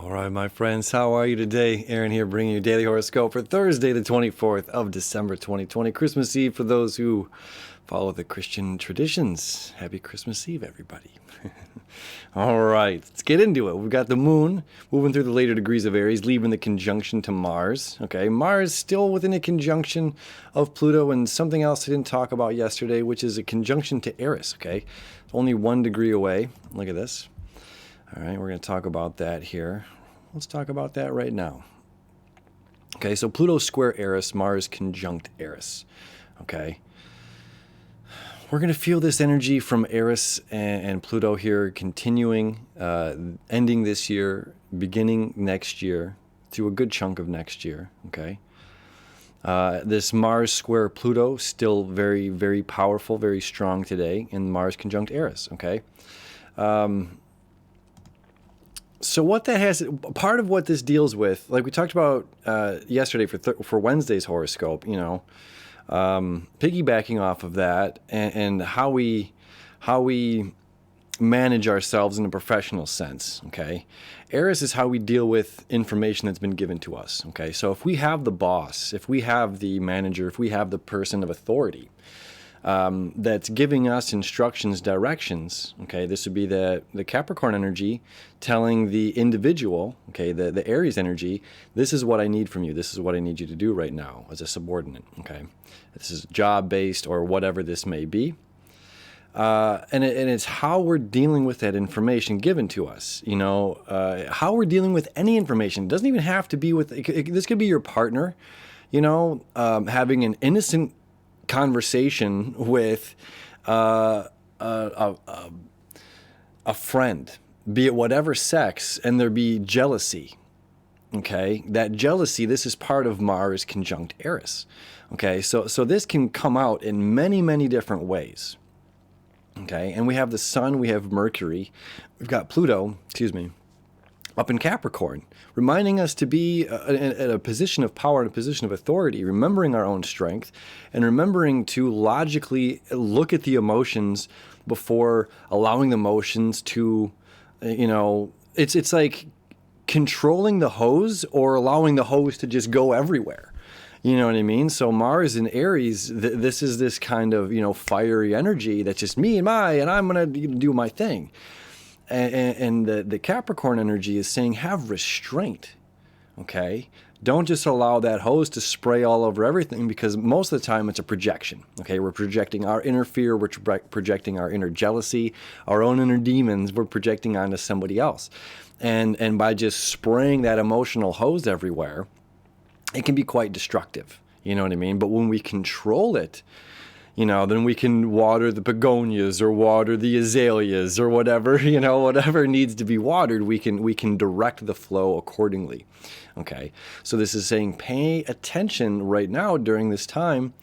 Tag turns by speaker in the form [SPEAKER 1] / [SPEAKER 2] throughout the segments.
[SPEAKER 1] All right, my friends, how are you today? Aaron here, bringing you daily horoscope for Thursday, the 24th of December, 2020, Christmas Eve for those who follow the Christian traditions. Happy Christmas Eve, everybody. All right, let's get into it. We've got the moon moving through the later degrees of Aries, leaving the conjunction to Mars. Okay, Mars still within a conjunction of Pluto and something else I didn't talk about yesterday, which is a conjunction to Eris. Okay, it's only 1 degree away. Look at this. All right, we're going to talk about that here. Let's talk about that right now. Okay, so Pluto square Eris, Mars conjunct Eris. Okay. We're going to feel this energy from Eris and Pluto here continuing, ending this year, beginning next year, through a good chunk of next year. Okay. This Mars square Pluto still very, very powerful, very strong today in Mars conjunct Eris. Okay. So what that has, part of what this deals with, like we talked about yesterday for Wednesday's horoscope, piggybacking off of that and how we manage ourselves in a professional sense. Okay, Eris is how we deal with information that's been given to us. Okay, so if we have the boss, if we have the manager, if we have the person of authority that's giving us instructions, directions, okay, this would be the Capricorn energy telling the individual, okay, the Aries energy, this is what I need from you, this is what I need you to do right now as a subordinate, okay, this is job-based or whatever this may be, and it's how we're dealing with that information given to us, how we're dealing with any information. It doesn't even have to be with, this could be your partner, having an innocent conversation with a friend, be it whatever sex, and there be jealousy. Okay, that jealousy, this is part of Mars conjunct Eris. Okay, so this can come out in many, many different ways. Okay, and we have the Sun, we have Mercury, we've got Pluto, up in Capricorn, reminding us to be at a position of power and a position of authority, remembering our own strength, and remembering to logically look at the emotions before allowing the emotions to, it's like controlling the hose or allowing the hose to just go everywhere. You know what I mean? So Mars in Aries, this is this kind of, fiery energy that's just me and I'm going to do my thing. And the Capricorn energy is saying have restraint, okay? Don't just allow that hose to spray all over everything, because most of the time it's a projection, okay? We're projecting our inner fear, we're projecting our inner jealousy, our own inner demons, we're projecting onto somebody else. And by just spraying that emotional hose everywhere, it can be quite destructive, you know what I mean? But when we control it, then we can water the begonias or water the azaleas or whatever, whatever needs to be watered, we can direct the flow accordingly. Okay. So this is saying pay attention right now during this time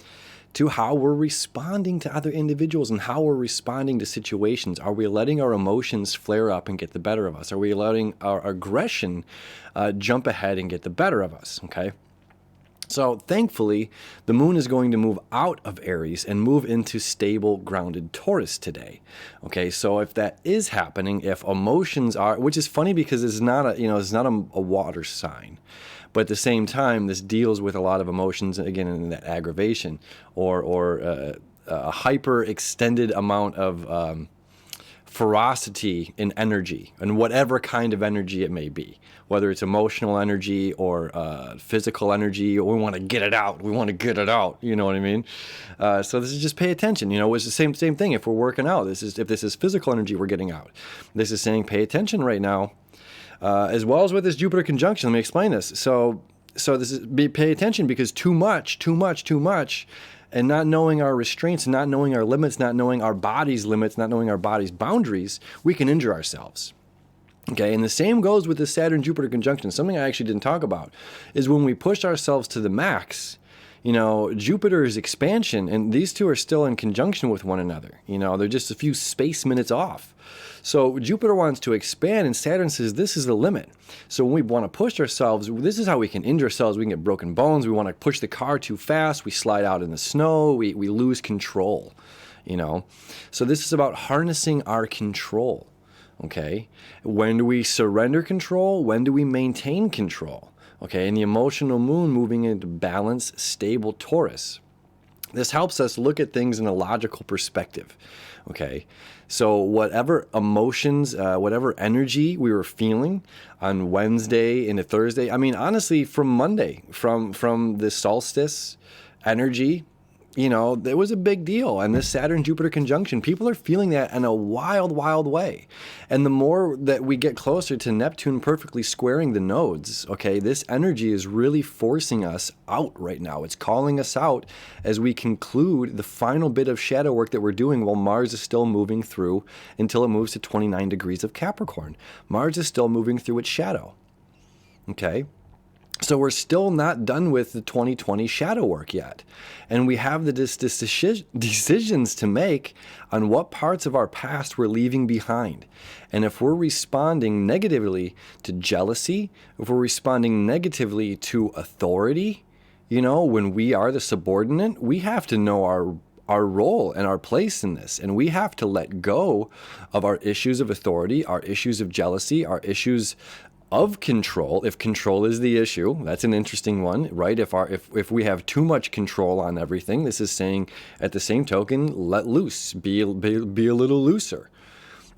[SPEAKER 1] to how we're responding to other individuals and how we're responding to situations. Are we letting our emotions flare up and get the better of us? Are we letting our aggression jump ahead and get the better of us? Okay. So thankfully, the moon is going to move out of Aries and move into stable, grounded Taurus today. Okay, so if that is happening, if emotions are, which is funny because it's not a water sign, but at the same time, this deals with a lot of emotions, again, in that aggravation or a hyper extended amount of ferocity in energy, and whatever kind of energy it may be, whether it's emotional energy or physical energy, or we want to get it out, you know what I mean? So this is just pay attention, it's the same thing if we're working out. If this is physical energy we're getting out, this is saying pay attention right now, as well as with this Jupiter conjunction. Let me explain this. So this is pay attention, because too much, and not knowing our restraints, not knowing our limits, not knowing our body's limits, not knowing our body's boundaries, we can injure ourselves. Okay, and the same goes with the Saturn-Jupiter conjunction. Something I actually didn't talk about is when we push ourselves to the max, Jupiter's expansion, and these two are still in conjunction with one another. They're just a few space minutes off. So Jupiter wants to expand, and Saturn says this is the limit. So when we want to push ourselves, this is how we can injure ourselves. We can get broken bones. We want to push the car too fast. We slide out in the snow. We lose control, So this is about harnessing our control. Okay. When do we surrender control? When do we maintain control? Okay. And the emotional moon moving into balanced, stable Taurus. This helps us look at things in a logical perspective. Okay. So whatever emotions, whatever energy we were feeling on Wednesday into Thursday, I mean, honestly, from Monday, from the solstice energy, you know, it was a big deal. And this Saturn-Jupiter conjunction, people are feeling that in a wild, wild way. And the more that we get closer to Neptune perfectly squaring the nodes, okay, this energy is really forcing us out right now. It's calling us out as we conclude the final bit of shadow work that we're doing while Mars is still moving through until it moves to 29 degrees of Capricorn. Mars is still moving through its shadow, okay? So we're still not done with the 2020 shadow work yet. And we have the decisions to make on what parts of our past we're leaving behind. And if we're responding negatively to jealousy, if we're responding negatively to authority, you know, when we are the subordinate, we have to know our role and our place in this. And we have to let go of our issues of authority, our issues of jealousy, our issues of control. If control is the issue, that's an interesting one, right? If we have too much control on everything, this is saying at the same token, let loose, be a little looser.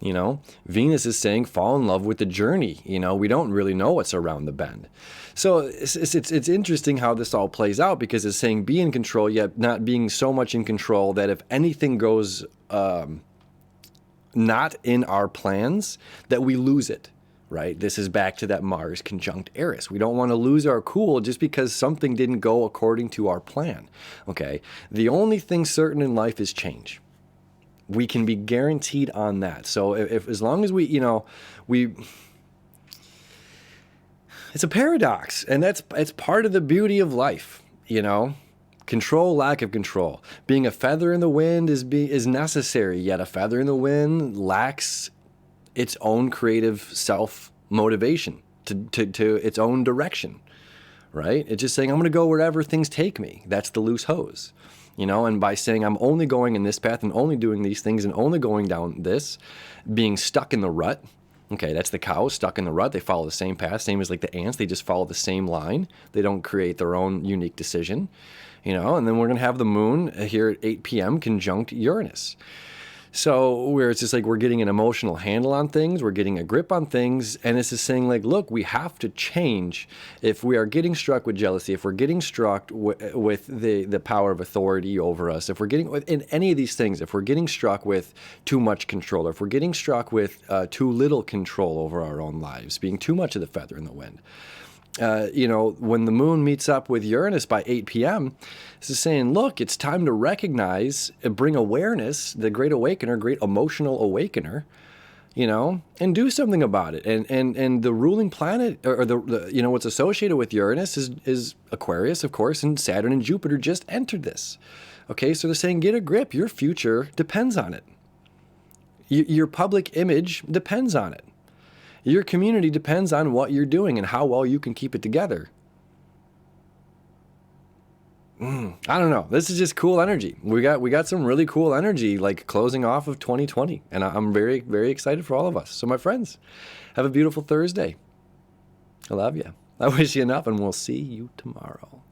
[SPEAKER 1] You know, Venus is saying fall in love with the journey. You know, we don't really know what's around the bend. So it's interesting how this all plays out, because it's saying be in control, yet not being so much in control that if anything goes not in our plans, that we lose it. Right? This is back to that Mars conjunct Eris. We don't want to lose our cool just because something didn't go according to our plan. Okay? The only thing certain in life is change. We can be guaranteed on that. So if as long as we, you know, it's a paradox, and it's part of the beauty of life, you know? Control, lack of control. Being a feather in the wind is necessary, yet a feather in the wind lacks its own creative self-motivation to its own direction, right? It's just saying, I'm going to go wherever things take me. That's the loose hose, you know? And by saying I'm only going in this path and only doing these things and only going down this, being stuck in the rut, okay, that's the cows stuck in the rut. They follow the same path, same as like the ants. They just follow the same line. They don't create their own unique decision, you know? And then we're going to have the moon here at 8 p.m. conjunct Uranus. So where it's just like we're getting an emotional handle on things, we're getting a grip on things, and it's just saying like, look, we have to change. If we are getting struck with jealousy, if we're getting struck with the power of authority over us, if we're getting in any of these things, if we're getting struck with too much control, or if we're getting struck with too little control over our own lives, being too much of the feather in the wind, you know, when the moon meets up with Uranus by 8 p.m., it's saying, look, it's time to recognize and bring awareness, the great awakener, great emotional awakener, you know, and do something about it. And the ruling planet, or the you know, what's associated with Uranus is Aquarius, of course, and Saturn and Jupiter just entered this. Okay, so they're saying, get a grip. Your future depends on it. Your public image depends on it. Your community depends on what you're doing and how well you can keep it together. I don't know. This is just cool energy. We got some really cool energy, like closing off of 2020. And I'm very, very excited for all of us. So my friends, have a beautiful Thursday. I love you. I wish you enough, and we'll see you tomorrow.